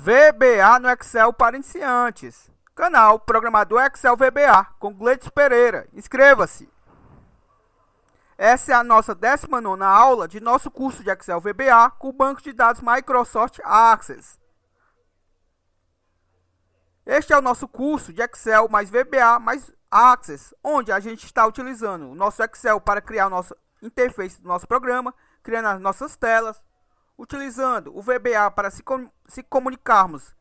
VBA no Excel para iniciantes. Canal Programador Excel VBA com Gleides Pereira. Inscreva-se! Essa é a nossa 19ª aula de nosso curso de Excel VBA com o banco de dados Microsoft Access. Este é o nosso curso de Excel mais VBA mais Access, onde a gente está utilizando o nosso Excel para criar a nossa interface do nosso programa, criando as nossas telas, utilizando o VBA para se comunicarmos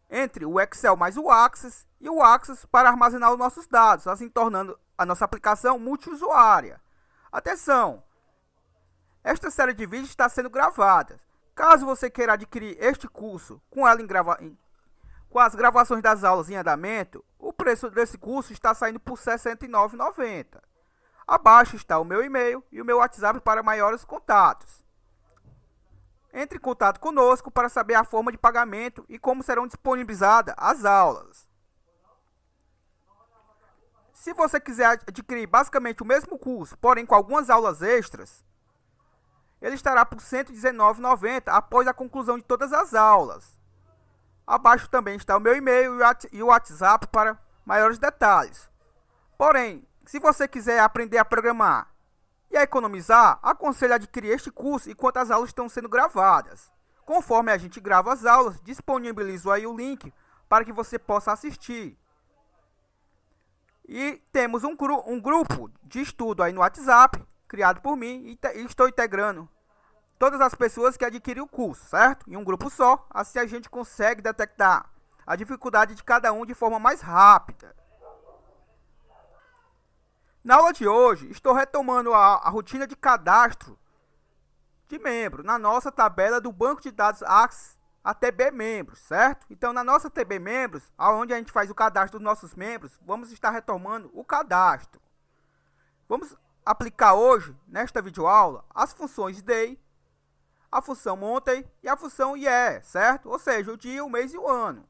entre o Excel mais o Access e o Access para armazenar os nossos dados, assim tornando a nossa aplicação multiusuária. Atenção! Esta série de vídeos está sendo gravada. Caso você queira adquirir este curso com as gravações das aulas em andamento, o preço desse curso está saindo por R$ 69,90. Abaixo está o meu e-mail e o meu WhatsApp para maiores contatos. Entre em contato conosco para saber a forma de pagamento e como serão disponibilizadas as aulas. Se você quiser adquirir basicamente o mesmo curso, porém com algumas aulas extras, ele estará por R$ 119,90 após a conclusão de todas as aulas. Abaixo também está o meu e-mail e o WhatsApp para maiores detalhes. Porém, se você quiser aprender a programar e a economizar, aconselho a adquirir este curso enquanto as aulas estão sendo gravadas. Conforme a gente grava as aulas, disponibilizo aí o link para que você possa assistir. E temos um grupo de estudo aí no WhatsApp, criado por mim, e estou integrando todas as pessoas que adquirem o curso, certo? Em um grupo só, assim a gente consegue detectar a dificuldade de cada um de forma mais rápida. Na aula de hoje, estou retomando a rotina de cadastro de membro na nossa tabela do banco de dados Access, a TB Membros, certo? Então, na nossa TB Membros, onde a gente faz o cadastro dos nossos membros, vamos estar retomando o cadastro. Vamos aplicar hoje, nesta videoaula, as funções DAY, a função Monthly e a função Year, certo? Ou seja, o dia, o mês e o ano.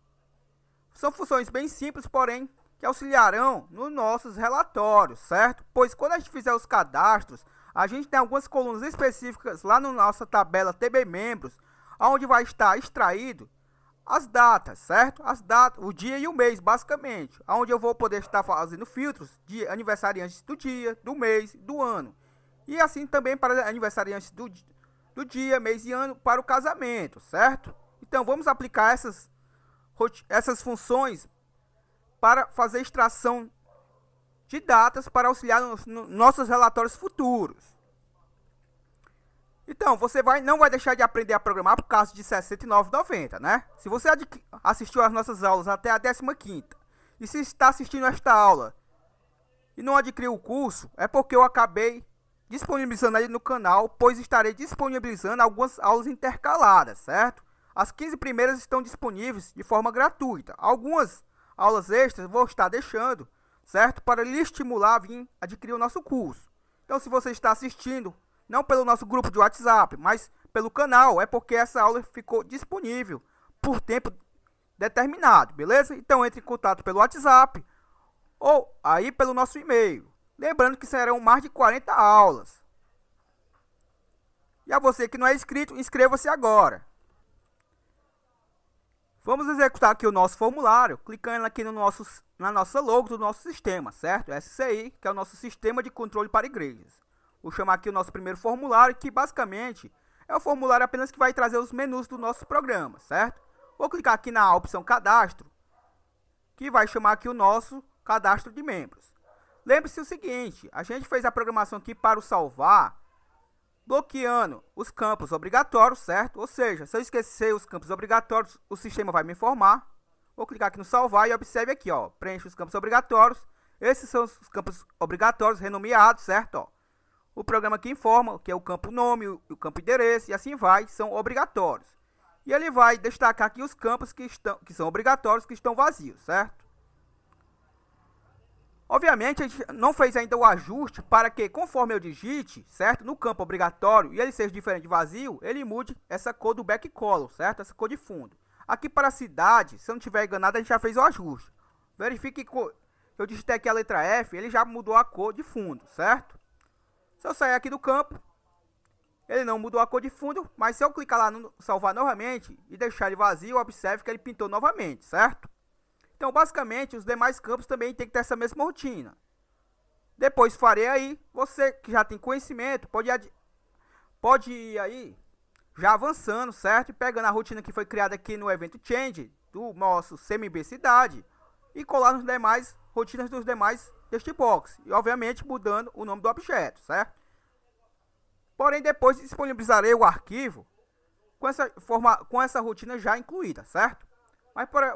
São funções bem simples, porém, que auxiliarão nos nossos relatórios, certo? Pois quando a gente fizer os cadastros, a gente tem algumas colunas específicas lá na nossa tabela TB Membros, onde vai estar extraído as datas, certo? As datas, o dia e o mês, basicamente. Onde eu vou poder estar fazendo filtros de aniversariantes do dia, do mês, do ano. E assim também para aniversariantes do dia, mês e ano para o casamento, certo? Então vamos aplicar essas funções para fazer extração de datas para auxiliar nos nossos relatórios futuros. Então, você não vai deixar de aprender a programar por causa de R$ 69,90, né? Se você assistiu às nossas aulas até a 15ª e se está assistindo esta aula e não adquiriu o curso, é porque eu acabei disponibilizando aí no canal, pois estarei disponibilizando algumas aulas intercaladas, certo? As 15 primeiras estão disponíveis de forma gratuita. Algumas aulas extras vou estar deixando, certo? Para lhe estimular a vir adquirir o nosso curso. Então, se você está assistindo, não pelo nosso grupo de WhatsApp, mas pelo canal, é porque essa aula ficou disponível por tempo determinado, beleza? Então, entre em contato pelo WhatsApp ou aí pelo nosso e-mail. Lembrando que serão mais de 40 aulas. E a você que não é inscrito, inscreva-se agora. Vamos executar aqui o nosso formulário, clicando aqui na nossa logo do nosso sistema, certo? SCI, que é o nosso Sistema de Controle para Igrejas. Vou chamar aqui o nosso primeiro formulário, que basicamente é o formulário apenas que vai trazer os menus do nosso programa, certo? Vou clicar aqui na opção Cadastro, que vai chamar aqui o nosso Cadastro de Membros. Lembre-se o seguinte, a gente fez a programação aqui para o salvar, bloqueando os campos obrigatórios, certo? Ou seja, se eu esquecer os campos obrigatórios, o sistema vai me informar. Vou clicar aqui no salvar e observe aqui, ó, preencha os campos obrigatórios. Esses são os campos obrigatórios renomeados, certo? Ó, o programa aqui informa que é o campo nome, o campo endereço e assim vai, são obrigatórios. E ele vai destacar aqui os campos que são obrigatórios, que estão vazios, certo? Obviamente, a gente não fez ainda o ajuste para que, conforme eu digite, certo? No campo obrigatório, e ele seja diferente de vazio, ele mude essa cor do backcolor, certo? Essa cor de fundo. Aqui para a cidade, se eu não estiver enganado, a gente já fez o ajuste. Verifique que eu digitei aqui a letra F, ele já mudou a cor de fundo, certo? Se eu sair aqui do campo Ele não mudou a cor de fundo, mas se eu clicar lá no salvar novamente e deixar ele vazio, observe que ele pintou novamente, certo? Então, basicamente, os demais campos também tem que ter essa mesma rotina. Depois farei aí, você que já tem conhecimento, pode ir aí, já avançando, certo? E pegando a rotina que foi criada aqui no evento Change, do nosso CMB Cidade, e colar nos demais rotinas dos demais textbox. E, obviamente, mudando o nome do objeto, certo? Porém, depois disponibilizarei o arquivo com essa rotina já incluída, certo?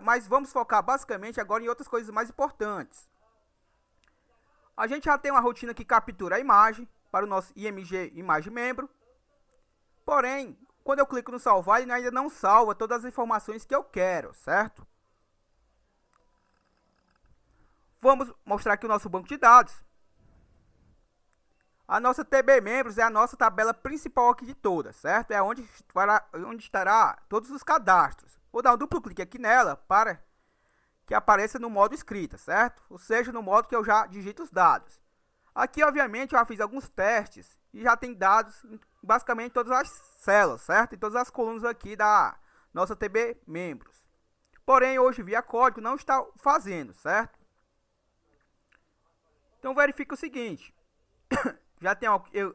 Mas vamos focar basicamente agora em outras coisas mais importantes. A gente já tem uma rotina que captura a imagem para o nosso IMG Imagem Membro. Porém, quando eu clico no salvar, ele ainda não salva todas as informações que eu quero, certo? Vamos mostrar aqui o nosso banco de dados. A nossa TB Membros é a nossa tabela principal aqui de todas, certo? É onde estará todos os cadastros. Vou dar um duplo clique aqui nela para que apareça no modo escrita, certo? Ou seja, no modo que eu já digito os dados. Aqui, obviamente, eu já fiz alguns testes e já tem dados basicamente em todas as células, certo? Em todas as colunas aqui da nossa TB Membros. Porém, hoje, via código, não está fazendo, certo? Então, verifique o seguinte. Já tem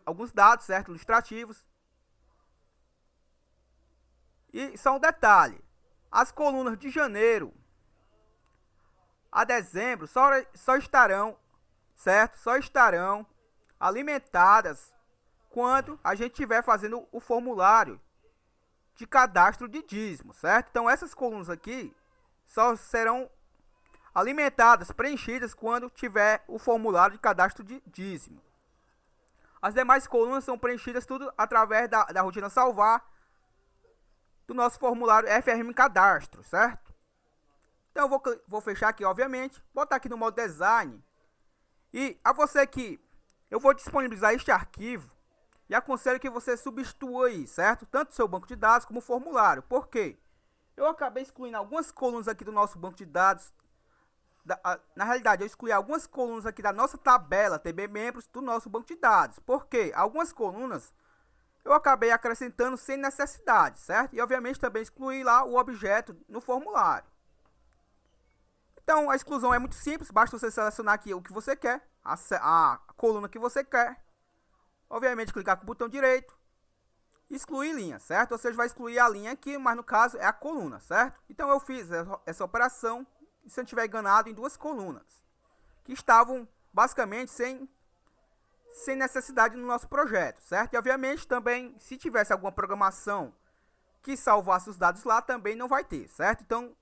alguns dados, certo? Ilustrativos. E só um detalhe. As colunas de janeiro a dezembro só estarão, certo? Só estarão alimentadas quando a gente estiver fazendo o formulário de cadastro de dízimo, certo? Então essas colunas aqui só serão alimentadas, preenchidas quando tiver o formulário de cadastro de dízimo. As demais colunas são preenchidas tudo através da rotina salvar do nosso formulário FRM Cadastro, certo? Então eu vou fechar aqui, obviamente, botar aqui no modo design. E a você que eu vou disponibilizar este arquivo e aconselho que você substitua aí, certo? Tanto o seu banco de dados como o formulário. Por quê? Eu acabei excluindo algumas colunas aqui do nosso banco de dados. Na realidade, eu excluí algumas colunas aqui da nossa tabela TB Membros do nosso banco de dados. Por quê? Algumas colunas eu acabei acrescentando sem necessidade, certo? E obviamente também excluí lá o objeto no formulário. Então a exclusão é muito simples, basta você selecionar aqui o que você quer, a coluna que você quer. Obviamente clicar com o botão direito, excluir linha, certo? Ou seja, vai excluir a linha aqui, mas no caso é a coluna, certo? Então eu fiz essa operação, se eu não estiver enganado, em duas colunas, que estavam basicamente sem necessidade no nosso projeto, certo? E obviamente também, se tivesse alguma programação que salvasse os dados lá, também não vai ter, certo? Então,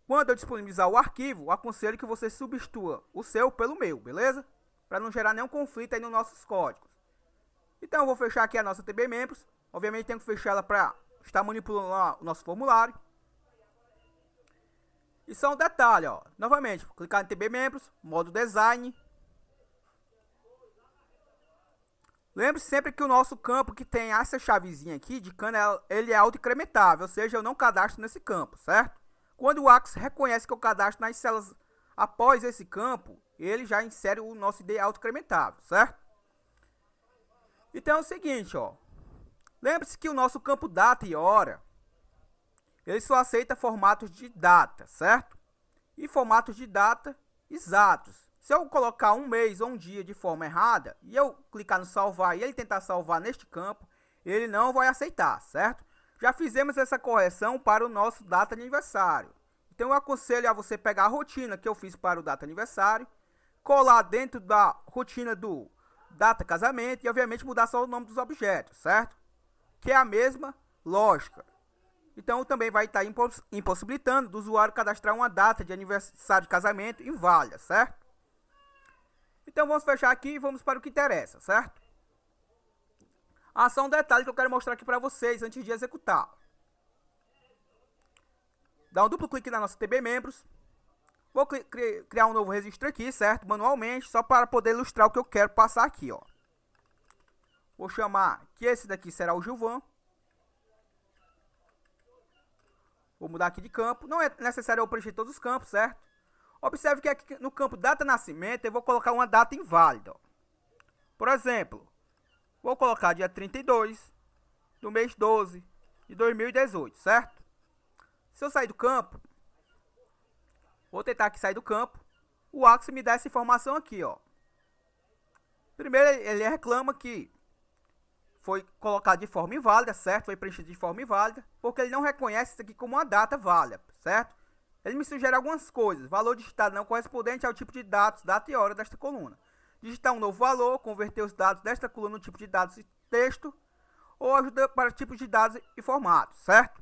quando eu disponibilizar o arquivo, aconselho que você substitua o seu pelo meu, beleza? Para não gerar nenhum conflito aí nos nossos códigos. Então eu vou fechar aqui a nossa TB Membros. Obviamente tenho que fechar ela para estar manipulando lá o nosso formulário. E só um detalhe, ó. Novamente, clicar em TB Membros, modo design. Lembre-se sempre que o nosso campo que tem essa chavezinha aqui de cana, ele é auto-incrementável, ou seja, eu não cadastro nesse campo, certo? Quando o Axis reconhece que eu cadastro nas células após esse campo, ele já insere o nosso ID auto-incrementável, certo? Então é o seguinte, ó. Lembre-se que o nosso campo data e hora, ele só aceita formatos de data, certo? E formatos de data exatos. Se eu colocar um mês ou um dia de forma errada, e eu clicar no salvar e ele tentar salvar neste campo, ele não vai aceitar, certo? Já fizemos essa correção para o nosso data de aniversário. Então eu aconselho a você pegar a rotina que eu fiz para o data aniversário, colar dentro da rotina do data casamento e obviamente mudar só o nome dos objetos, certo? Que é a mesma lógica. Então também vai estar impossibilitando do usuário cadastrar uma data de aniversário de casamento inválida, certo? Então vamos fechar aqui e vamos para o que interessa, certo? Só um detalhe que eu quero mostrar aqui para vocês antes de executar. Dá um duplo clique na nossa TB Membros. Vou criar um novo registro aqui, certo? Manualmente, só para poder ilustrar o que eu quero passar aqui, ó. Vou chamar que esse daqui será o Gilvan. Vou mudar aqui de campo. Não é necessário eu preencher todos os campos, certo? Observe que aqui no campo data nascimento eu vou colocar uma data inválida, ó. Por exemplo, Vou colocar dia 32 do mês 12 de 2018, certo? Se eu sair do campo, vou tentar aqui sair do campo, o Axis me dá essa informação aqui, ó. Primeiro ele reclama que foi colocado de forma inválida, certo? Foi preenchido de forma inválida, porque ele não reconhece isso aqui como uma data válida, certo? Ele me sugere algumas coisas. Valor digitado não correspondente ao tipo de dados, data e hora desta coluna. Digitar um novo valor, converter os dados desta coluna no tipo de dados e texto, ou ajuda para tipos de dados e formatos, certo?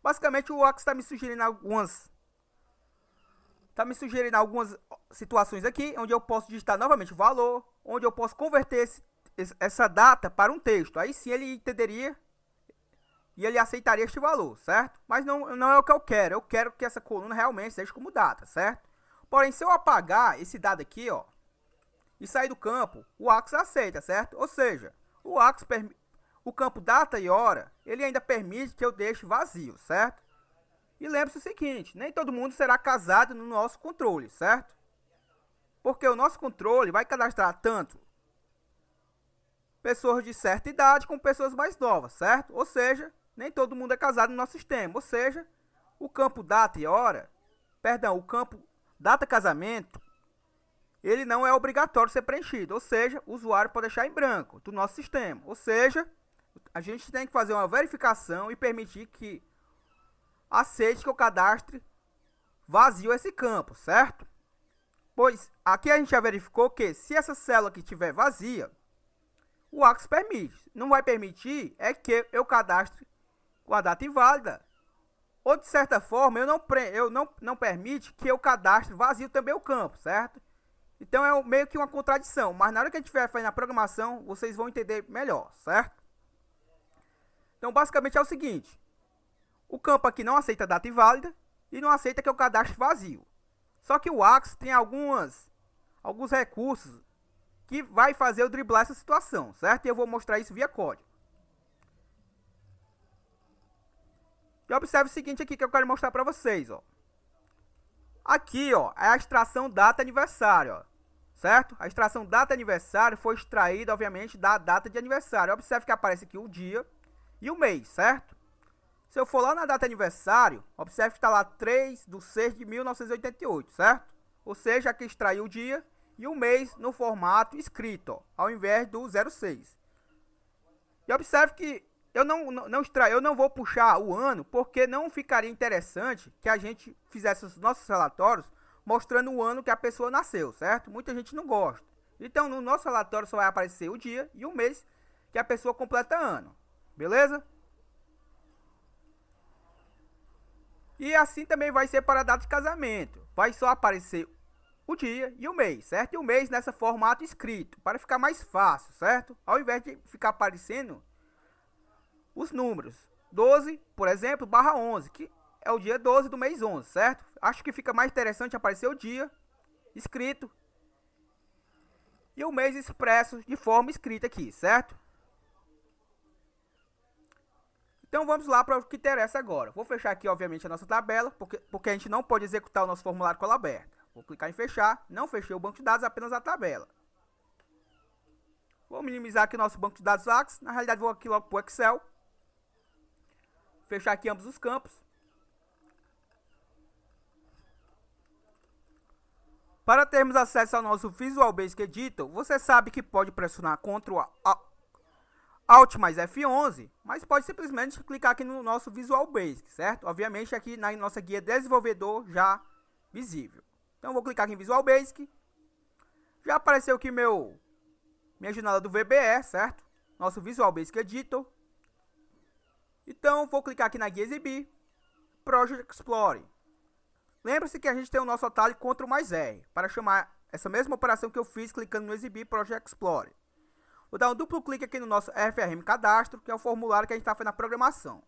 Basicamente o Axis está me sugerindo algumas situações aqui, onde eu posso digitar novamente o valor, onde eu posso converter essa data para um texto. Aí sim ele entenderia e ele aceitaria este valor, certo? Mas não é o que eu quero. Eu quero que essa coluna realmente seja como data, certo? Porém, se eu apagar esse dado aqui, ó, e sair do campo, o Axis aceita, certo? Ou seja, o campo data e hora, ele ainda permite que eu deixe vazio, certo? E lembre-se o seguinte, nem todo mundo será casado no nosso controle, certo? Porque o nosso controle vai cadastrar tanto pessoas de certa idade como pessoas mais novas, certo? Ou seja, nem todo mundo é casado no nosso sistema. Ou seja, o campo data e hora, o campo data casamento, ele não é obrigatório ser preenchido. Ou seja, o usuário pode deixar em branco do nosso sistema. Ou seja, a gente tem que fazer uma verificação e permitir que aceite que eu cadastre vazio esse campo, certo? Pois aqui a gente já verificou que se essa célula aqui estiver vazia, o Axis permite. Não vai permitir é que eu cadastre com a data inválida. Ou de certa forma, eu não permite que eu cadastre vazio também o campo, certo? Então é meio que uma contradição. Mas na hora que a gente estiver fazendo a programação, vocês vão entender melhor, certo? Então basicamente é o seguinte. O campo aqui não aceita data inválida e não aceita que eu cadastre vazio. Só que o Axis tem alguns recursos que vai fazer eu driblar essa situação, certo? E eu vou mostrar isso via código. E observe o seguinte aqui que eu quero mostrar para vocês, ó. Aqui, ó, é a extração data aniversário, ó, certo? A extração data aniversário foi extraída, obviamente, da data de aniversário. Observe que aparece aqui o dia e o mês, certo? Se eu for lá na data aniversário, observe que está lá 3/6/1988, certo? Ou seja, aqui extraiu o dia e o mês no formato escrito, ó, ao invés do 06. E observe que eu não vou puxar o ano, porque não ficaria interessante que a gente fizesse os nossos relatórios mostrando o ano que a pessoa nasceu, certo? Muita gente não gosta. Então, no nosso relatório só vai aparecer o dia e o mês que a pessoa completa ano, beleza? E assim também vai ser para a data de casamento. Vai só aparecer o dia e o mês, certo? E o mês nessa formato escrito, para ficar mais fácil, certo? Ao invés de ficar aparecendo os números 12, por exemplo, /11, que é o dia 12 do mês 11, certo? Acho que fica mais interessante aparecer o dia escrito e o mês expresso de forma escrita aqui, certo? Então vamos lá para o que interessa agora. Vou fechar aqui, obviamente, a nossa tabela, porque a gente não pode executar o nosso formulário com ela aberta. Vou clicar em fechar. Não fechei o banco de dados, apenas a tabela. Vou minimizar aqui o nosso banco de dados Axis. Na realidade, vou aqui logo para o Excel. Fechar aqui ambos os campos. Para termos acesso ao nosso Visual Basic Editor, você sabe que pode pressionar Ctrl Alt mais F11, mas pode simplesmente clicar aqui no nosso Visual Basic, certo? Obviamente aqui na nossa guia desenvolvedor já visível. Então vou clicar aqui em Visual Basic. Já apareceu aqui minha janela do VBE, certo? Nosso Visual Basic Editor. Então vou clicar aqui na guia exibir, Project Explorer. Lembre-se que a gente tem o nosso atalho Ctrl mais R, para chamar essa mesma operação que eu fiz clicando no exibir Project Explorer. Vou dar um duplo clique aqui no nosso FRM Cadastro, que é o formulário que a gente está fazendo a programação.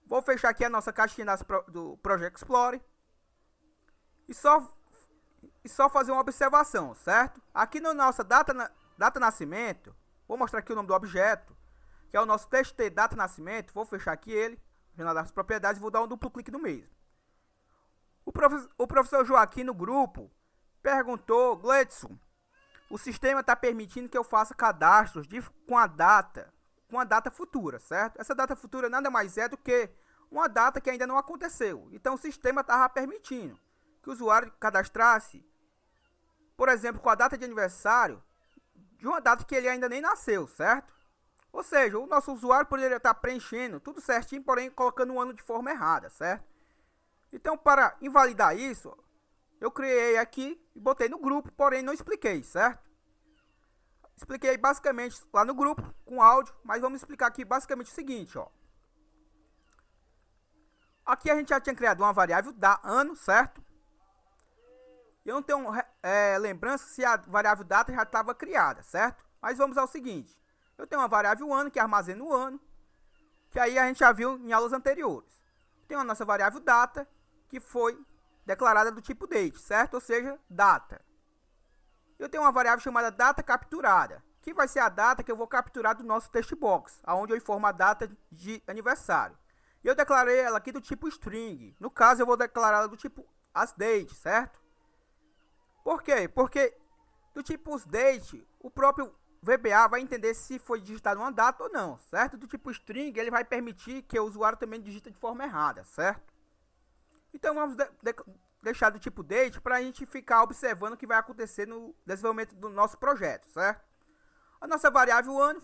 Vou fechar aqui a nossa caixinha do Project Explorer. E só fazer uma observação, certo? Aqui na nossa data nascimento, vou mostrar aqui o nome do objeto, que é o nosso TXT data nascimento. Vou fechar aqui ele, janela das propriedades, e vou dar um duplo clique no mesmo. O professor Joaquim no grupo perguntou, Gledson, o sistema está permitindo que eu faça cadastros com a data futura, certo? Essa data futura nada mais é do que uma data que ainda não aconteceu. Então o sistema estava permitindo que o usuário cadastrasse, por exemplo, com a data de aniversário de uma data que ele ainda nem nasceu, certo? Ou seja, o nosso usuário poderia estar preenchendo tudo certinho, porém colocando o ano de forma errada, certo? Então, para invalidar isso, eu criei aqui e botei no grupo, porém não expliquei, certo? Expliquei basicamente lá no grupo, com áudio, mas vamos explicar aqui basicamente o seguinte, ó. Aqui a gente já tinha criado uma variável da ano, certo? Eu não tenho lembrança se a variável data já estava criada, certo? Mas vamos ao seguinte. Eu tenho uma variável ano que armazena o ano, que aí a gente já viu em aulas anteriores. Tem a nossa variável data, que foi declarada do tipo date, certo? Ou seja, data. Eu tenho uma variável chamada data capturada, que vai ser a data que eu vou capturar do nosso text box, onde eu informo a data de aniversário. E eu declarei ela aqui do tipo string. No caso, eu vou declarar ela do tipo asDate, certo? Por quê? Porque do tipo asDate, o próprio VBA vai entender se foi digitado uma data ou não, certo? Do tipo string, ele vai permitir que o usuário também digite de forma errada, certo? Então vamos deixar do tipo date para a gente ficar observando o que vai acontecer no desenvolvimento do nosso projeto, certo? A nossa variável ano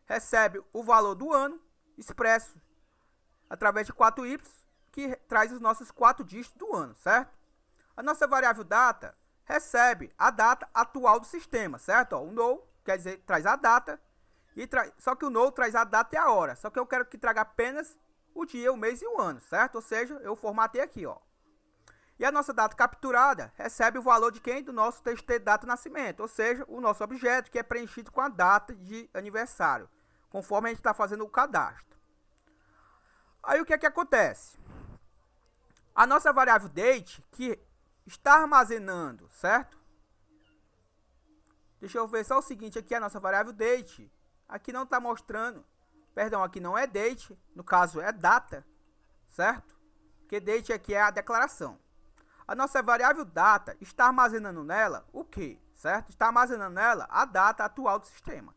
recebe o valor do ano expresso através de 4y, que traz os nossos 4 dígitos do ano, certo? A nossa variável data recebe a data atual do sistema, certo? Ó, o no quer dizer, traz a data, só que o no traz a data e a hora. Só que eu quero que traga apenas o dia, o mês e o ano, certo? Ou seja, eu formatei aqui, ó. E a nossa data capturada recebe o valor de quem? Do nosso txt data nascimento, ou seja, o nosso objeto que é preenchido com a data de aniversário, conforme a gente está fazendo o cadastro. Aí o que é que acontece? A nossa variável date, que está armazenando, certo? Deixa eu ver só o seguinte aqui, a nossa variável date. Aqui não está mostrando, perdão, aqui não é date, no caso é data, certo? Porque date aqui é a declaração. A nossa variável data está armazenando nela o que, certo? Está armazenando nela a data atual do sistema.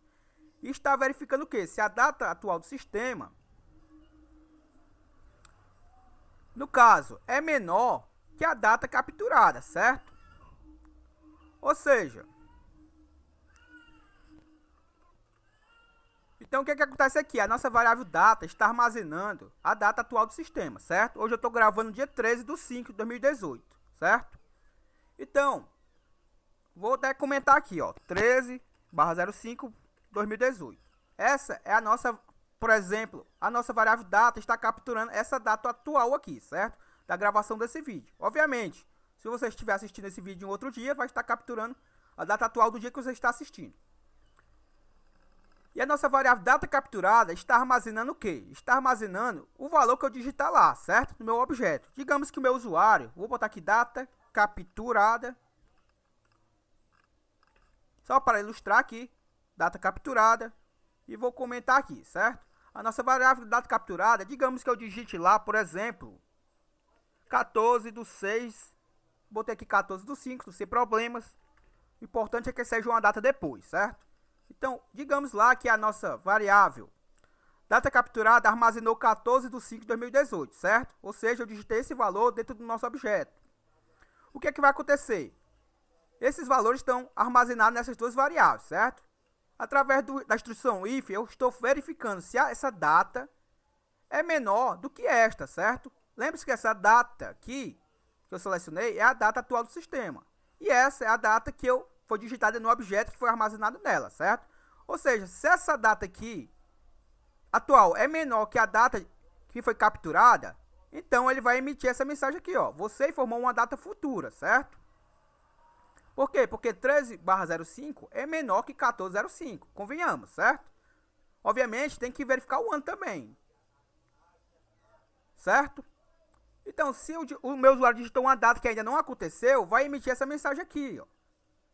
E está verificando o que? Se a data atual do sistema, no caso, é menor que a data capturada, certo? Ou seja, então o que acontece aqui? A nossa variável data está armazenando a data atual do sistema, certo? Hoje eu estou gravando dia 13/5 de 2018, certo? Então, vou até comentar aqui, ó, 13/05/2018. Essa é a nossa, por exemplo, a nossa variável data está capturando essa data atual aqui, certo? Da gravação desse vídeo. Obviamente, se você estiver assistindo esse vídeo em outro dia, vai estar capturando a data atual do dia que você está assistindo. E a nossa variável data capturada está armazenando o quê? Está armazenando o valor que eu digitar lá, certo? No meu objeto. Digamos que o meu usuário, vou botar aqui data capturada, só para ilustrar aqui, data capturada, e vou comentar aqui, certo? A nossa variável data capturada, digamos que eu digite lá, por exemplo, 14/6, botei aqui 14/5, não sem problemas. O importante é que seja uma data depois, certo? Então, digamos lá que a nossa variável data capturada armazenou 14/5/2018, certo? Ou seja, eu digitei esse valor dentro do nosso objeto. O que é que vai acontecer? Esses valores estão armazenados nessas duas variáveis, certo? Através da instrução if, eu estou verificando se essa data é menor do que esta, certo? Lembre-se que essa data aqui, que eu selecionei, é a data atual do sistema. E essa é a data que foi digitada no objeto que foi armazenado nela, certo? Ou seja, se essa data aqui, atual, é menor que a data que foi capturada, então ele vai emitir essa mensagem aqui, ó. Você informou uma data futura, certo? Por quê? Porque 13/05 é menor que 14/05, convenhamos, certo? Obviamente, tem que verificar o ano também, certo? Então, se o meu usuário digitou uma data que ainda não aconteceu, vai emitir essa mensagem aqui, ó.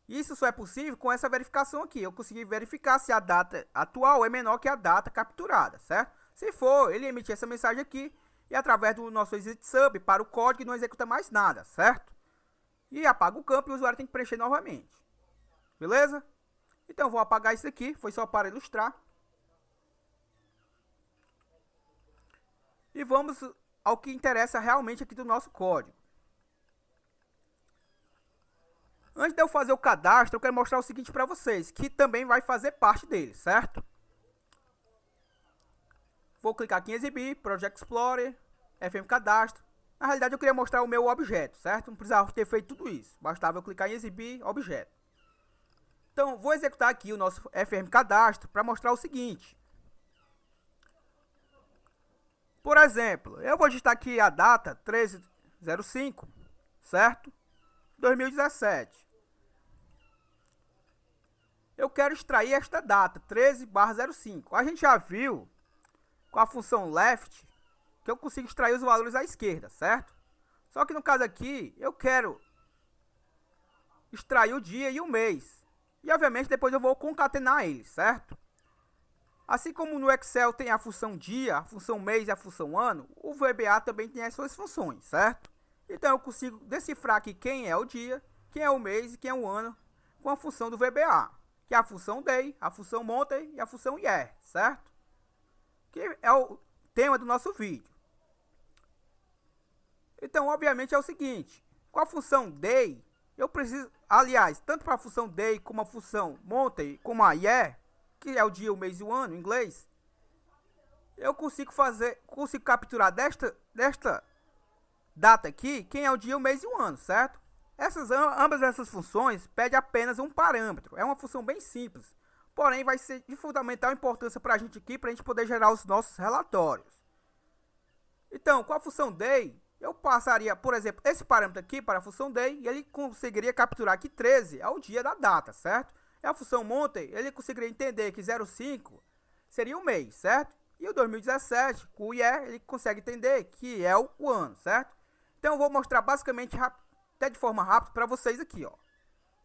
Isso só é possível com essa verificação aqui. Eu consegui verificar se a data atual é menor que a data capturada, certo? Se for, ele emitir essa mensagem aqui e através do nosso exit sub para o código não executa mais nada, certo? E apaga o campo e o usuário tem que preencher novamente. Beleza? Então, vou apagar isso aqui. Foi só para ilustrar. E vamos ao que interessa realmente aqui do nosso código. Antes de eu fazer o cadastro, eu quero mostrar o seguinte para vocês, que também vai fazer parte dele, certo? Vou clicar aqui em exibir, Project Explorer, FM Cadastro. Na realidade, eu queria mostrar o meu objeto, certo? Não precisava ter feito tudo isso. Bastava eu clicar em exibir, objeto. Então, vou executar aqui o nosso FM Cadastro para mostrar o seguinte. Por exemplo, eu vou digitar aqui a data 13/05, certo? 2017. Eu quero extrair esta data, 13/05. A gente já viu com a função left que eu consigo extrair os valores à esquerda, certo? Só que no caso aqui, eu quero extrair o dia e o mês. E obviamente depois eu vou concatenar eles, certo? Assim como no Excel tem a função dia, a função mês e a função ano, o VBA também tem as suas funções, certo? Então eu consigo decifrar aqui quem é o dia, quem é o mês e quem é o ano com a função do VBA, que é a função day, a função monday e a função year, certo? Que é o tema do nosso vídeo. Então, obviamente é o seguinte, com a função day, eu preciso, aliás, tanto para a função day como a função monday, como a year, que é o dia, o mês e o ano em inglês, eu consigo capturar desta data aqui, quem é o dia, o mês e o ano, certo? Ambas essas funções pedem apenas um parâmetro. É uma função bem simples, porém vai ser de fundamental importância para a gente aqui, para a gente poder gerar os nossos relatórios. Então, com a função day, eu passaria, por exemplo, esse parâmetro aqui para a função day, e ele conseguiria capturar que 13 é o dia da data, certo? E a função monday, ele conseguiria entender que 05 seria o mês, certo? E o 2017, com o year, ele consegue entender que é o ano, certo? Então eu vou mostrar basicamente, até de forma rápida, para vocês aqui, ó.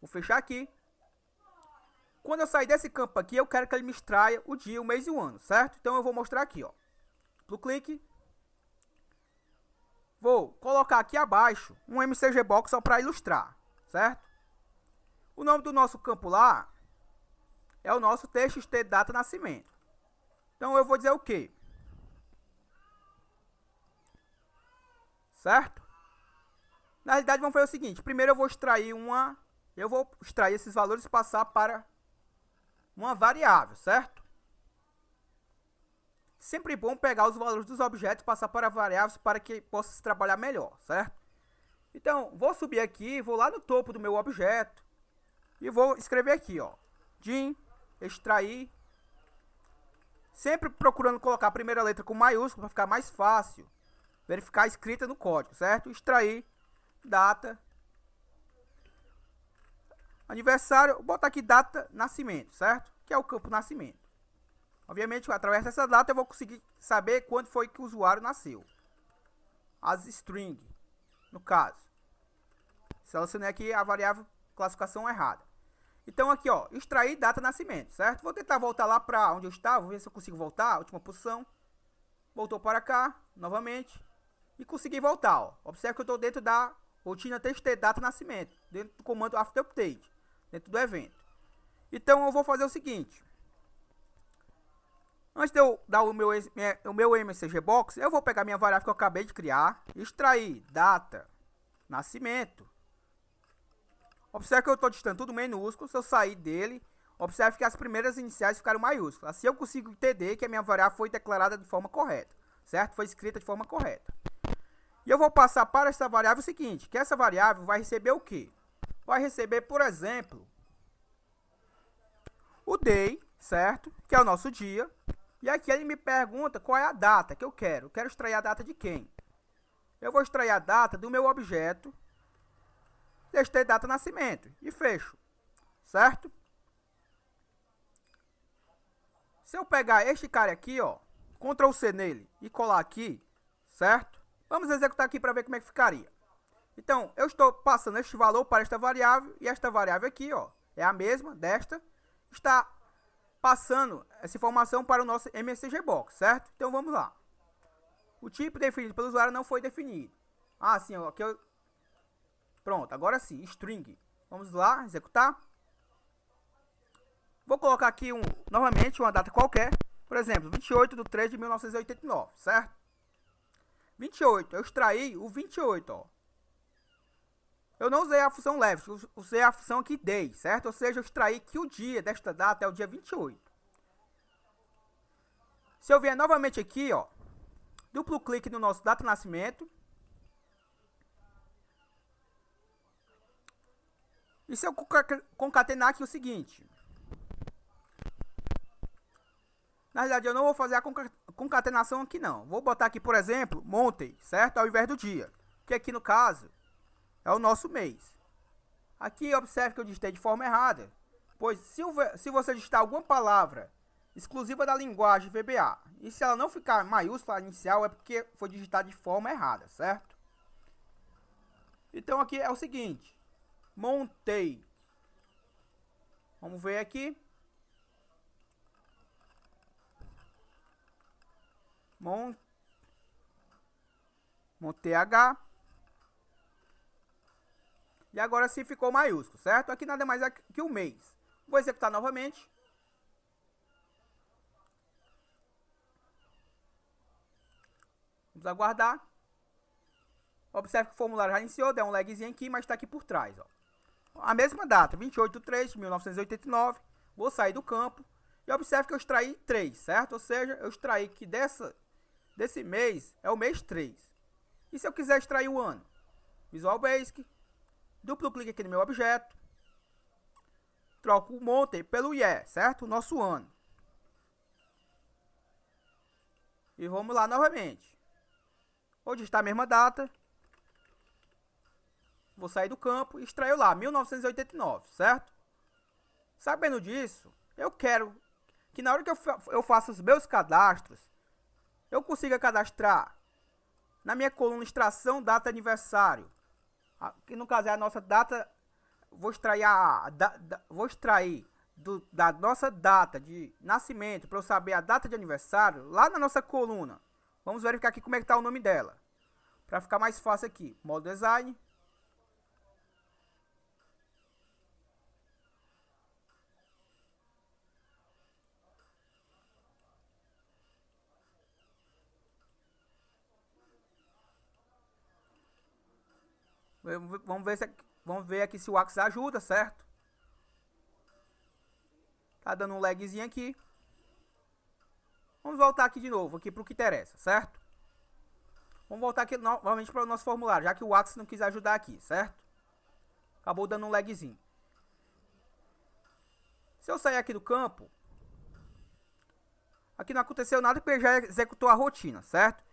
Vou fechar aqui. Quando eu sair desse campo aqui, eu quero que ele me extraia o dia, o mês e o ano, certo? Então eu vou mostrar aqui, ó. Duplo clique. Vou colocar aqui abaixo um MCG Box só para ilustrar, certo? O nome do nosso campo lá é o nosso TXT Data Nascimento. Então eu vou dizer o quê? Certo? Na realidade vamos fazer o seguinte, primeiro eu vou extrair esses valores e passar para uma variável, certo? Sempre bom pegar os valores dos objetos e passar para variáveis para que possa se trabalhar melhor, certo? Então, vou subir aqui, vou lá no topo do meu objeto e vou escrever aqui, ó, din extrair, sempre procurando colocar a primeira letra com maiúsculo para ficar mais fácil verificar a escrita no código, certo? Extrair data aniversário, vou botar aqui data nascimento, certo? Que é o campo nascimento. Obviamente, através dessa data eu vou conseguir saber quando foi que o usuário nasceu. As string, no caso. Selecionei aqui a variável classificação errada. Então aqui, ó, extrair data nascimento, certo? Vou tentar voltar lá para onde eu estava, vou ver se eu consigo voltar, última posição. Voltou para cá, novamente. E consegui voltar, ó. Observe que eu estou dentro da rotina TXT data nascimento, dentro do comando after update, dentro do evento. Então eu vou fazer o seguinte. Antes de eu dar o meu MCG Box, eu vou pegar minha variável que eu acabei de criar, extrair data, nascimento. Observe que eu estou digitando tudo minúsculo, se eu sair dele, observe que as primeiras iniciais ficaram maiúsculas. Assim eu consigo entender que a minha variável foi declarada de forma correta, certo? Foi escrita de forma correta. E eu vou passar para essa variável o seguinte, que essa variável vai receber o quê? Vai receber, por exemplo, o day, certo? Que é o nosso dia. E aqui ele me pergunta qual é a data que eu quero. Eu quero extrair a data de quem? Eu vou extrair a data do meu objeto. Testei data nascimento. E fecho. Certo? Se eu pegar este cara aqui, ó. Ctrl C nele e colar aqui. Certo? Vamos executar aqui para ver como é que ficaria. Então, eu estou passando este valor para esta variável. E esta variável aqui, ó. É a mesma desta. Está passando essa informação para o nosso MCG Box, certo? Então vamos lá. O tipo definido pelo usuário não foi definido. Ah, sim, aqui eu... Pronto, agora sim, string. Vamos lá, executar. Vou colocar aqui novamente uma data qualquer. Por exemplo, 28/3/1989, certo? 28, eu extraí o 28, ó. Eu não usei a função left, usei a função aqui day, certo? Ou seja, eu extraí que o dia desta data é o dia 28. Se eu vier novamente aqui, ó, duplo clique no nosso data de nascimento. E se eu concatenar aqui o seguinte. Na verdade, eu não vou fazer a concatenação aqui não. Vou botar aqui, por exemplo, Monday, certo? Ao invés do dia. Que aqui no caso é o nosso mês. Aqui observe que eu digitei de forma errada. Pois se você digitar alguma palavra exclusiva da linguagem VBA, e se ela não ficar maiúscula inicial, é porque foi digitada de forma errada, certo? Então aqui é o seguinte. Montei. Vamos ver aqui. Montei H. E agora sim ficou maiúsculo, certo? Aqui nada mais é que o mês. Vou executar novamente. Vamos aguardar. Observe que o formulário já iniciou, deu um lagzinho aqui, mas está aqui por trás, ó. A mesma data, 28/3/1989. Vou sair do campo. E observe que eu extraí 3, certo? Ou seja, eu extraí que desse mês é o mês 3. E se eu quiser extrair o ano? Visual Basic. Duplo clique aqui no meu objeto. Troco o Monday pelo year, certo? O nosso ano. E vamos lá novamente. Vou digitar a mesma data. Vou sair do campo e extraio lá, 1989, certo? Sabendo disso, eu quero que na hora que eu faça os meus cadastros, eu consiga cadastrar na minha coluna extração data aniversário. Que no caso é a nossa data. Vou extrair da nossa data de nascimento para eu saber a data de aniversário lá na nossa coluna. Vamos verificar aqui como é que está o nome dela. Para ficar mais fácil aqui, modo design. Vamos ver aqui se o Axis ajuda, certo? Tá dando um lagzinho aqui. Vamos voltar aqui de novo, aqui para o que interessa, certo? Vamos voltar aqui novamente para o nosso formulário, já que o Axis não quis ajudar aqui, certo? Acabou dando um lagzinho. Se eu sair aqui do campo, aqui não aconteceu nada porque já executou a rotina, certo?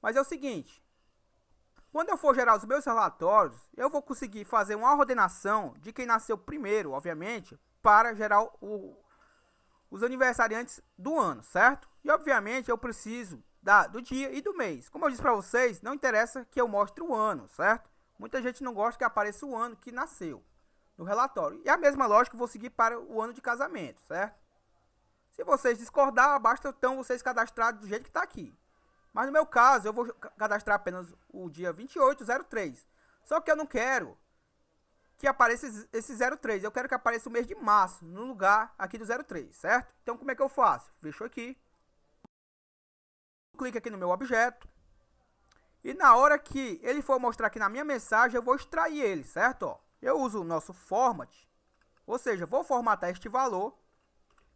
Mas é o seguinte. Quando eu for gerar os meus relatórios, eu vou conseguir fazer uma ordenação de quem nasceu primeiro, obviamente, para gerar os aniversariantes do ano, certo? E, obviamente, eu preciso do dia e do mês. Como eu disse para vocês, não interessa que eu mostre o ano, certo? Muita gente não gosta que apareça o ano que nasceu no relatório. E a mesma lógica eu vou seguir para o ano de casamento, certo? Se vocês discordar, basta então vocês cadrarem do jeito que está aqui. Mas no meu caso, eu vou cadastrar apenas o dia 28/03. Só que eu não quero que apareça esse 03. Eu quero que apareça o mês de março no lugar aqui do 03, certo? Então como é que eu faço? Fecho aqui. Clique aqui no meu objeto. E na hora que ele for mostrar aqui na minha mensagem, eu vou extrair ele, certo? Ó, eu uso o nosso format. Ou seja, vou formatar este valor.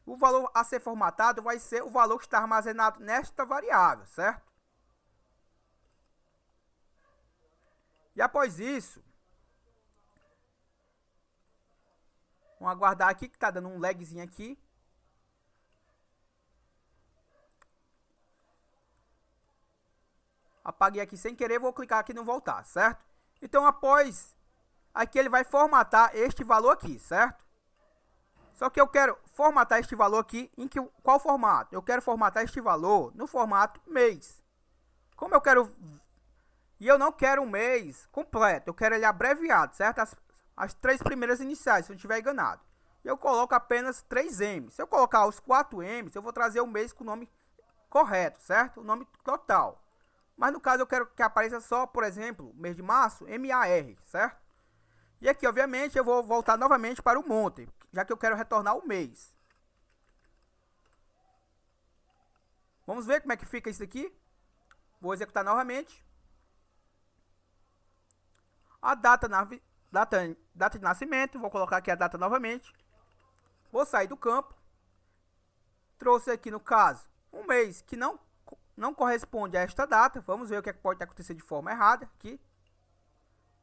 O valor a ser formatado vai ser o valor que está armazenado nesta variável, certo? E após isso, vamos aguardar aqui que está dando um lagzinho aqui. Apaguei aqui sem querer, vou clicar aqui no voltar, certo? Então após, aqui ele vai formatar este valor aqui, certo? Só que eu quero formatar este valor aqui em qual formato? Eu quero formatar este valor no formato mês. Como eu quero... E eu não quero um mês completo, eu quero ele abreviado, certo? As 3 primeiras iniciais, se eu não estiver enganado. E eu coloco apenas 3M. Se eu colocar os 4M, eu vou trazer o mês com o nome correto, certo? O nome total. Mas no caso eu quero que apareça só, por exemplo, mês de março, MAR, certo? E aqui, obviamente, eu vou voltar novamente para o Monday. já que eu quero retornar o mês. Vamos ver como é que fica isso aqui. Vou executar novamente. A data de nascimento, vou colocar aqui a data novamente. Vou sair do campo. Trouxe aqui no caso um mês que não corresponde a esta data. Vamos ver o que pode acontecer de forma errada aqui.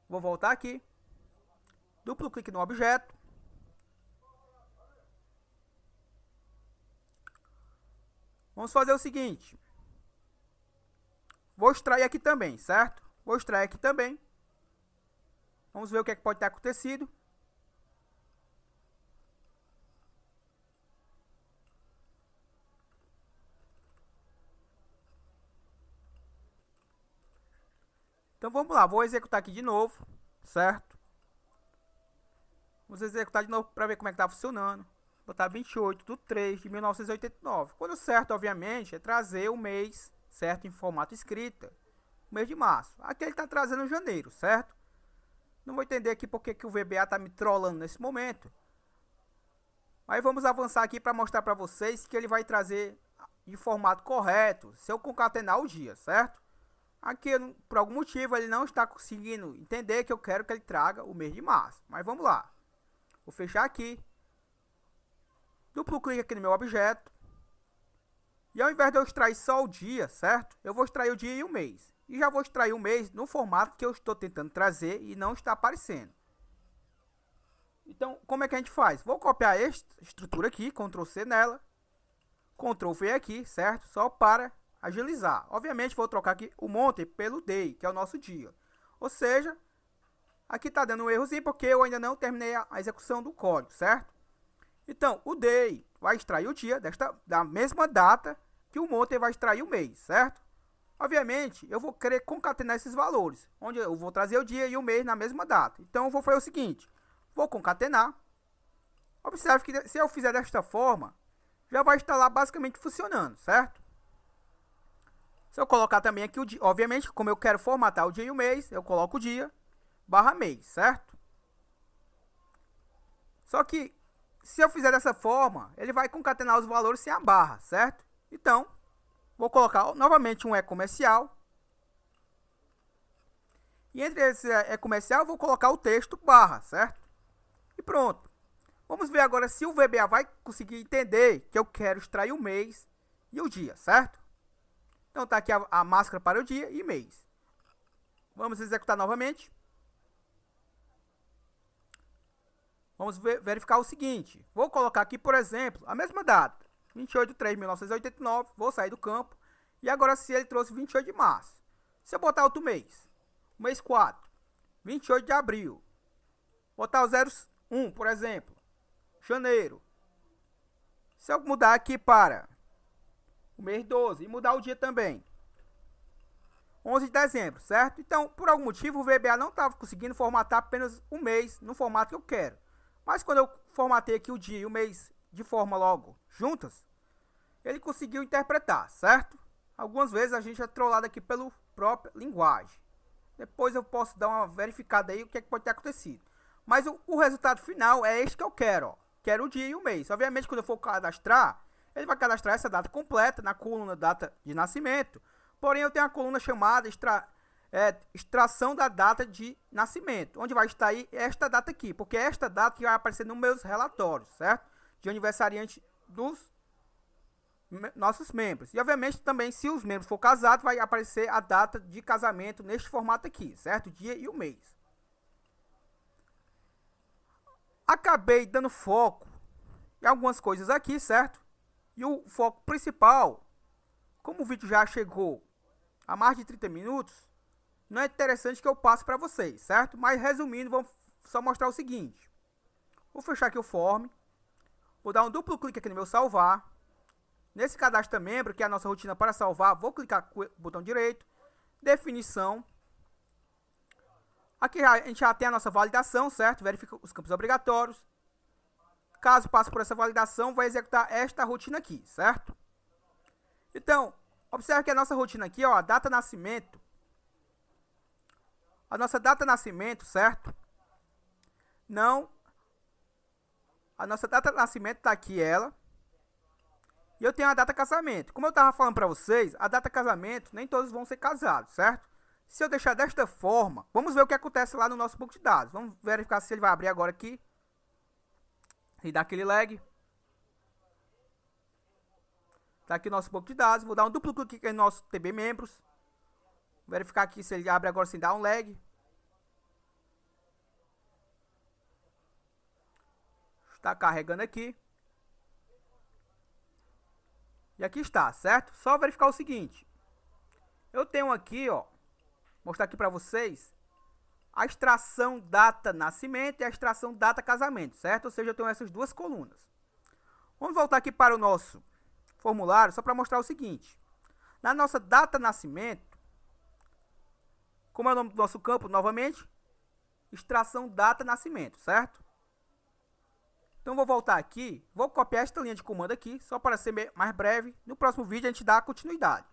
Vou voltar aqui. Duplo clique no objeto. Vamos fazer o seguinte. Vou extrair aqui também, certo? Vou extrair aqui também. Vamos ver o que pode ter acontecido. Então vamos lá, vou executar aqui de novo, certo? Vamos executar de novo para ver como é que está funcionando. Vou botar 28/3/1989. Quando certo, obviamente, é trazer o mês, certo, em formato escrita. O mês de março. Aqui ele está trazendo janeiro, certo? Não vou entender aqui porque que o VBA está me trollando nesse momento. Aí vamos avançar aqui para mostrar para vocês que ele vai trazer de formato correto, se eu concatenar o dia, certo? Aqui, por algum motivo, ele não está conseguindo entender que eu quero que ele traga o mês de março. Mas vamos lá. Vou fechar aqui. Duplo clique aqui no meu objeto. E ao invés de eu extrair só o dia, certo? Eu vou extrair o dia e o mês. E já vou extrair o mês no formato que eu estou tentando trazer e não está aparecendo. Então, como é que a gente faz? Vou copiar esta estrutura aqui, Ctrl C nela. Ctrl V aqui, certo? Só para agilizar. Obviamente, vou trocar aqui o monte pelo day, que é o nosso dia. Ou seja, aqui está dando um errozinho porque eu ainda não terminei a execução do código, certo? Então, o day vai extrair o dia da mesma data que o monte vai extrair o mês, certo? Obviamente, eu vou querer concatenar esses valores, onde eu vou trazer o dia e o mês na mesma data. Então, eu vou fazer o seguinte, vou concatenar. Observe que se eu fizer desta forma, já vai estar lá basicamente funcionando, certo? Se eu colocar também aqui o dia, obviamente, como eu quero formatar o dia e o mês, eu coloco o dia, barra mês, certo? Só que, se eu fizer dessa forma, ele vai concatenar os valores sem a barra, certo? Então, vou colocar novamente um e-comercial. E entre esse e-comercial, eu vou colocar o texto barra, certo? E pronto. Vamos ver agora se o VBA vai conseguir entender que eu quero extrair o mês e o dia, certo? Então está aqui a máscara para o dia e mês. Vamos executar novamente. Vamos verificar o seguinte. Vou colocar aqui, por exemplo, a mesma data. 28/3/1989. Vou sair do campo. E agora se ele trouxe 28 de março. Se eu botar outro mês. Mês 4. 28 de abril. Botar o 01, por exemplo. Janeiro. Se eu mudar aqui para o mês 12 e mudar o dia também. 11 de dezembro, certo? Então, por algum motivo, o VBA não estava conseguindo formatar apenas o mês no formato que eu quero. Mas quando eu formatei aqui o dia e o mês de forma logo juntas, ele conseguiu interpretar, certo? Algumas vezes a gente é trollado aqui pela própria linguagem. Depois eu posso dar uma verificada aí o que pode ter acontecido. Mas o resultado final é este que eu quero, ó. Quero o dia e o mês. Obviamente, quando eu for cadastrar, ele vai cadastrar essa data completa na coluna data de nascimento. Porém, eu tenho a coluna chamada extração da data de nascimento, onde vai estar aí esta data aqui, porque é esta data que vai aparecer nos meus relatórios, certo? De aniversariante dos nossos membros. E, obviamente, também, se os membros for casados, vai aparecer a data de casamento neste formato aqui, certo? O dia e o mês. Acabei dando foco em algumas coisas aqui, certo? E o foco principal, como o vídeo já chegou a mais de 30 minutos, não é interessante que eu passe para vocês, certo? Mas resumindo, vou só mostrar o seguinte. Vou fechar aqui o form. Vou dar um duplo clique aqui no meu salvar. Nesse cadastro membro, que é a nossa rotina para salvar, vou clicar com o botão direito. Definição. Aqui a gente já tem a nossa validação, certo? Verifica os campos obrigatórios. Caso passe por essa validação, vai executar esta rotina aqui, certo? Então, observe que a nossa rotina aqui, ó, a data nascimento. A nossa data nascimento, certo? Não A nossa data de nascimento tá aqui, ela. E eu tenho a data de casamento. Como eu tava falando pra vocês, a data de casamento, nem todos vão ser casados, certo? Se eu deixar desta forma, vamos ver o que acontece lá no nosso banco de dados. Vamos verificar se ele vai abrir agora aqui. E dar aquele lag. Tá aqui o nosso banco de dados. Vou dar um duplo clique aqui no nosso TB Membros. Verificar aqui se ele abre agora sem dar um lag. Está carregando aqui. E aqui está, certo? Só verificar o seguinte. Eu tenho aqui, ó. Mostrar aqui para vocês. A extração data nascimento e a extração data casamento, certo? Ou seja, eu tenho essas duas colunas. Vamos voltar aqui para o nosso formulário só para mostrar o seguinte. Na nossa data nascimento, como é o nome do nosso campo novamente? Extração data nascimento, certo? Então vou voltar aqui, vou copiar esta linha de comando aqui, só para ser mais breve. No próximo vídeo a gente dá continuidade.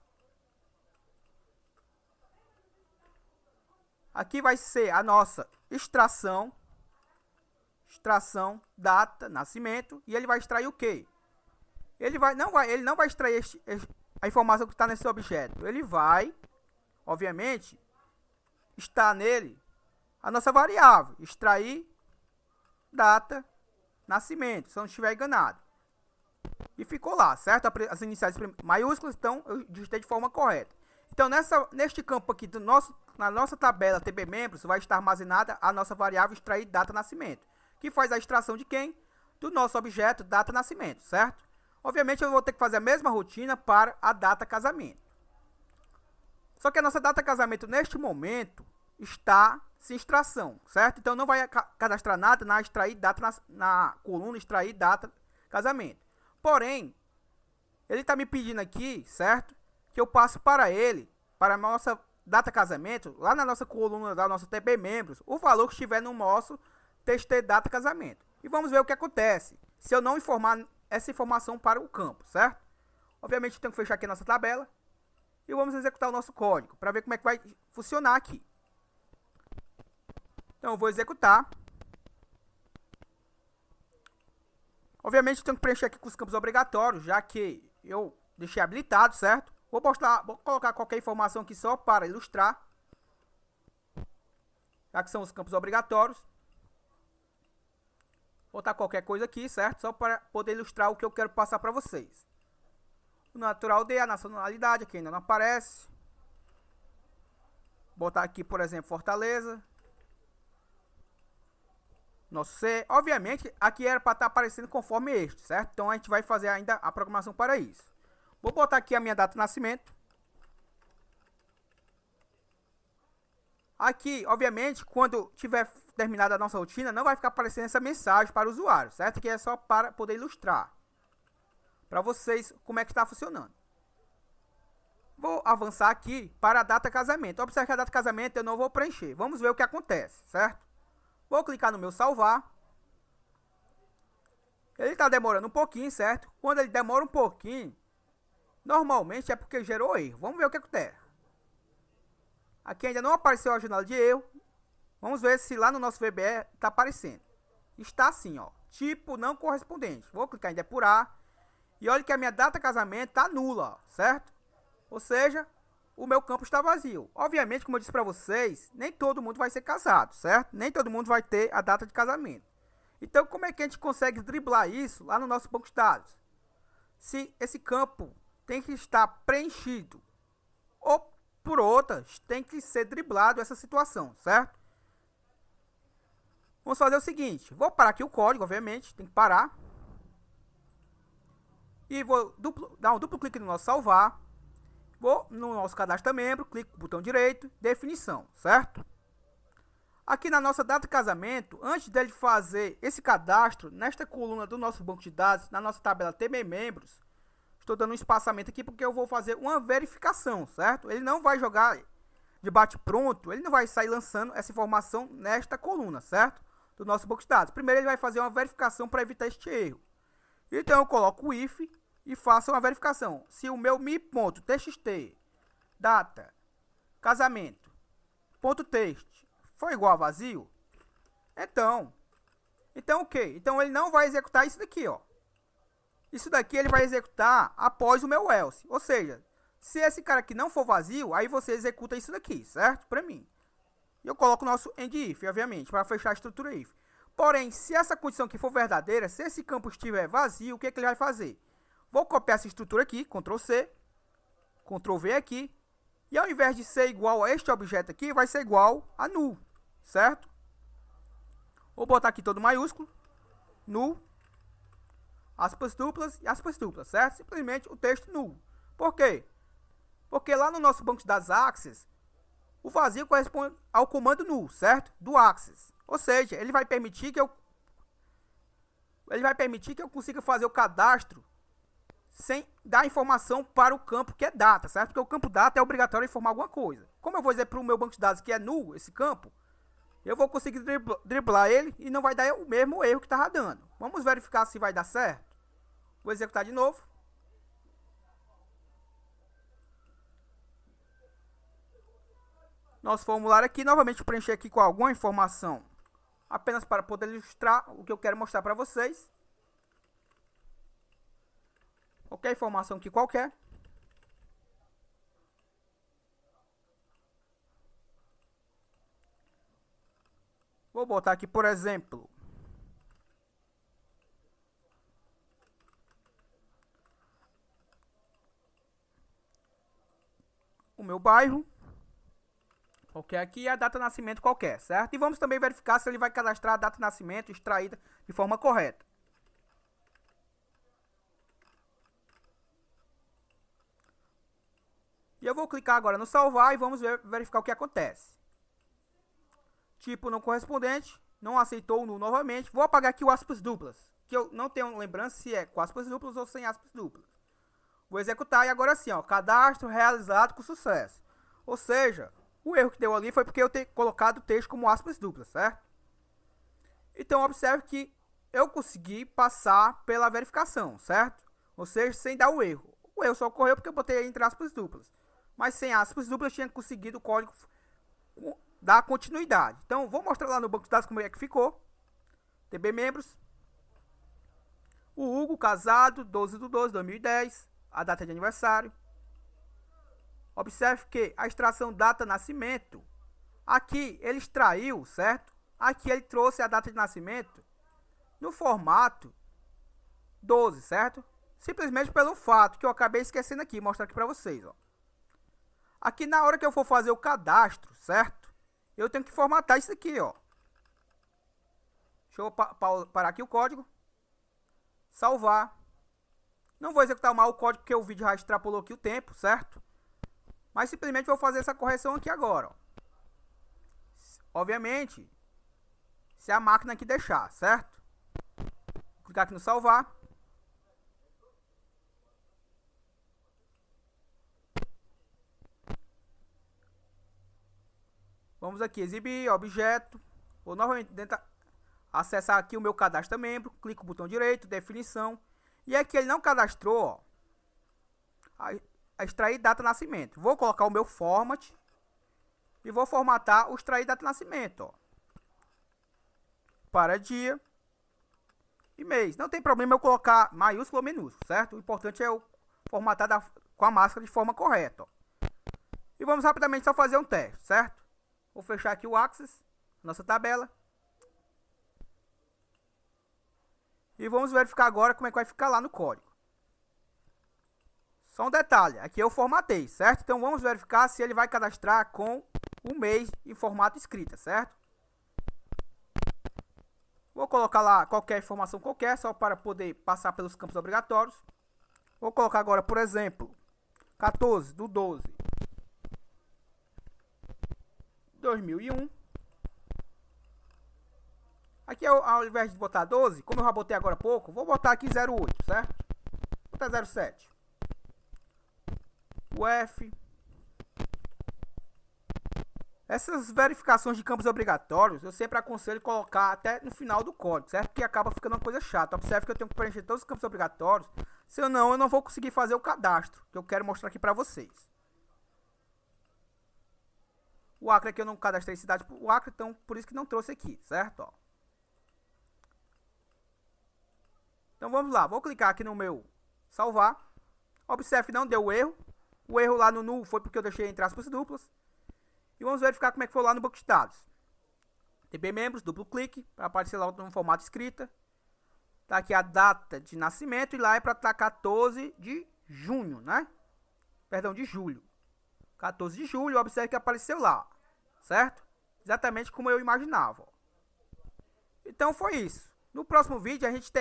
Aqui vai ser a nossa extração data, nascimento, e ele vai extrair o quê? Ele não vai extrair a informação que está nesse objeto. Ele vai, obviamente, está nele a nossa variável, extrair data, nascimento, se eu não estiver enganado. E ficou lá, certo? As iniciais maiúsculas, então eu digitei de forma correta. Então, neste campo aqui, na nossa tabela TB Membros, vai estar armazenada a nossa variável extrair data nascimento, que faz a extração de quem? Do nosso objeto data nascimento, certo? Obviamente, eu vou ter que fazer a mesma rotina para a data casamento. Só que a nossa data casamento, neste momento, está sem extração, certo? Então, não vai cadastrar nada na extrair data na coluna extrair data casamento. Porém, ele está me pedindo aqui, certo? Que eu passo para ele, para a nossa data casamento, lá na nossa coluna da nossa TB Membros, o valor que estiver no nosso TXT data casamento. E vamos ver o que acontece se eu não informar essa informação para o campo, certo? Obviamente, tenho que fechar aqui a nossa tabela e vamos executar o nosso código para ver como é que vai funcionar aqui. Então, eu vou executar. Obviamente, tenho que preencher aqui com os campos obrigatórios, já que eu deixei habilitado, certo? Vou colocar qualquer informação aqui só para ilustrar, já que são os campos obrigatórios. Vou botar qualquer coisa aqui, certo? Só para poder ilustrar o que eu quero passar para vocês. O natural D, a nacionalidade, aqui ainda não aparece. Vou botar aqui, por exemplo, Fortaleza. Nosso C. Obviamente, aqui era para estar aparecendo conforme este, certo? Então, a gente vai fazer ainda a programação para isso. Vou botar aqui a minha data de nascimento. Aqui, obviamente, quando tiver terminada a nossa rotina, não vai ficar aparecendo essa mensagem para o usuário, certo? Que é só para poder ilustrar para vocês como é que está funcionando. Vou avançar aqui para a data casamento. Observe que a data casamento eu não vou preencher. Vamos ver o que acontece, certo? Vou clicar no meu salvar. Ele está demorando um pouquinho, certo? Quando ele demora um pouquinho, normalmente é porque gerou erro. Vamos ver o que acontece. Aqui ainda não apareceu a janela de erro. Vamos ver se lá no nosso VBE está aparecendo. Está assim, ó. Tipo não correspondente. Vou clicar em depurar. E olha que a minha data de casamento está nula, ó, certo? Ou seja, o meu campo está vazio. Obviamente, como eu disse para vocês, nem todo mundo vai ser casado, certo? Nem todo mundo vai ter a data de casamento. Então, como é que a gente consegue driblar isso lá no nosso banco de dados? Se esse campo tem que estar preenchido ou por outras, tem que ser driblado essa situação, certo? Vamos fazer o seguinte, vou parar aqui o código, obviamente, tem que parar. E vou dar um duplo clique no nosso salvar. Vou no nosso cadastro membro, clico no botão direito, definição, certo? Aqui na nossa data de casamento, antes dele fazer esse cadastro, nesta coluna do nosso banco de dados, na nossa tabela TB Membros, estou dando um espaçamento aqui porque eu vou fazer uma verificação, certo? Ele não vai jogar de bate-pronto, ele não vai sair lançando essa informação nesta coluna, certo? Do nosso banco de dados. Primeiro ele vai fazer uma verificação para evitar este erro. Então eu coloco o if e faço uma verificação. Se o meu mi.txt data casamento ponto text for igual a vazio, então Então o que? Então ele não vai executar isso daqui, ó. Isso daqui ele vai executar após o meu else. Ou seja, se esse cara aqui não for vazio, aí você executa isso daqui, certo? Para mim. E eu coloco o nosso end if, obviamente, para fechar a estrutura if. Porém, se essa condição aqui for verdadeira, se esse campo estiver vazio, o que, que ele vai fazer? Vou copiar essa estrutura aqui, Ctrl C, Ctrl V aqui. E ao invés de ser igual a este objeto aqui, vai ser igual a null, certo? Vou botar aqui todo maiúsculo, null, aspas duplas e aspas duplas, certo? Simplesmente o texto null. Por quê? Porque lá no nosso banco de dados Access, o vazio corresponde ao comando null, certo? Do Access. Ou seja, ele vai permitir que eu consiga fazer o cadastro sem dar informação para o campo que é data, certo? Porque o campo data é obrigatório informar alguma coisa. Como eu vou dizer para o meu banco de dados que é null esse campo, eu vou conseguir driblar ele e não vai dar o mesmo erro que estava dando. Vamos verificar se vai dar certo. Vou executar de novo. Nosso formulário aqui, novamente preencher aqui com alguma informação, apenas para poder ilustrar o que eu quero mostrar para vocês. Qualquer informação aqui qualquer. Vou botar aqui, por exemplo, o meu bairro. Qualquer aqui e a data de nascimento qualquer, certo? E vamos também verificar se ele vai cadastrar a data de nascimento extraída de forma correta. E eu vou clicar agora no salvar e vamos verificar o que acontece. Tipo não correspondente, não aceitou o null novamente. Vou apagar aqui o aspas duplas, que eu não tenho lembrança se é com aspas duplas ou sem aspas duplas. Vou executar e agora sim, ó, cadastro realizado com sucesso. Ou seja, o erro que deu ali foi porque eu ter colocado o texto como aspas duplas, certo? Então observe que eu consegui passar pela verificação, certo? Ou seja, sem dar o erro. O erro só ocorreu porque eu botei entre aspas duplas. Mas sem aspas duplas eu tinha conseguido o código dar continuidade. Então vou mostrar lá no banco de dados como é que ficou. TB membros. O Hugo, casado, 12/12/2010. A data de aniversário. Observe que a extração data nascimento, aqui ele extraiu, certo? Aqui ele trouxe a data de nascimento no formato 12, certo? Simplesmente pelo fato que eu acabei esquecendo aqui, mostrar aqui para vocês, ó. Aqui na hora que eu for fazer o cadastro, certo? Eu tenho que formatar isso aqui, ó. Deixa eu parar aqui o código. Salvar. Não vou executar mal o código porque o vídeo já extrapolou aqui o tempo, certo? Mas simplesmente vou fazer essa correção aqui agora, ó. Obviamente, se a máquina aqui deixar, certo? Vou clicar aqui no salvar. Vamos aqui, exibir, objeto. Vou novamente acessar aqui o meu cadastro membro. Clico no botão direito, definição. E aqui ele não cadastrou, ó, a extrair data de nascimento. Vou colocar o meu format e vou formatar o extrair data de nascimento, ó, para dia e mês. Não tem problema eu colocar maiúsculo ou minúsculo, certo? O importante é eu formatar com a máscara de forma correta, ó. E vamos rapidamente só fazer um teste, certo? Vou fechar aqui o Access, nossa tabela. E vamos verificar agora como é que vai ficar lá no código. Só um detalhe, aqui eu formatei, certo? Então vamos verificar se ele vai cadastrar com o mês em formato escrita, certo? Vou colocar lá qualquer informação qualquer, só para poder passar pelos campos obrigatórios. Vou colocar agora, por exemplo, 14/12/2001. Aqui, ao invés de botar 12, como eu já botei agora há pouco, vou botar aqui 08, certo? Vou botar 07. O F. Essas verificações de campos obrigatórios, eu sempre aconselho colocar até no final do código, certo? Porque acaba ficando uma coisa chata. Observe que eu tenho que preencher todos os campos obrigatórios, senão eu não vou conseguir fazer o cadastro, que eu quero mostrar aqui para vocês. O Acre aqui eu não cadastrei cidade pro Acre, então por isso que não trouxe aqui, certo? Ó. Então vamos lá, vou clicar aqui no meu salvar. Observe, não deu erro. O erro lá no null foi porque eu deixei entre aspas duplas. E vamos verificar como é que foi lá no banco de dados. TB membros, duplo clique, para aparecer lá no formato escrita. Tá aqui a data de nascimento e lá é para estar 14 de junho, né? Perdão, de julho. 14 de julho, observe que apareceu lá, certo? Exatamente como eu imaginava. Então foi isso. No próximo vídeo a gente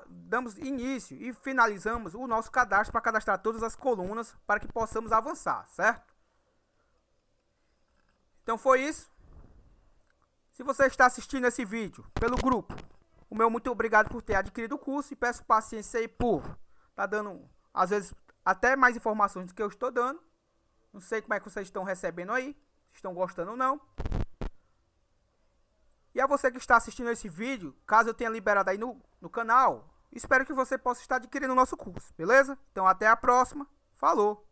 damos início e finalizamos o nosso cadastro para cadastrar todas as colunas para que possamos avançar, certo? Então foi isso. Se você está assistindo esse vídeo pelo grupo, o meu muito obrigado por ter adquirido o curso e peço paciência aí por tá dando, às vezes, até mais informações do que eu estou dando. Não sei como é que vocês estão recebendo aí, se estão gostando ou não. E a você que está assistindo esse vídeo, caso eu tenha liberado aí no canal, espero que você possa estar adquirindo o nosso curso, beleza? Então até a próxima, falou!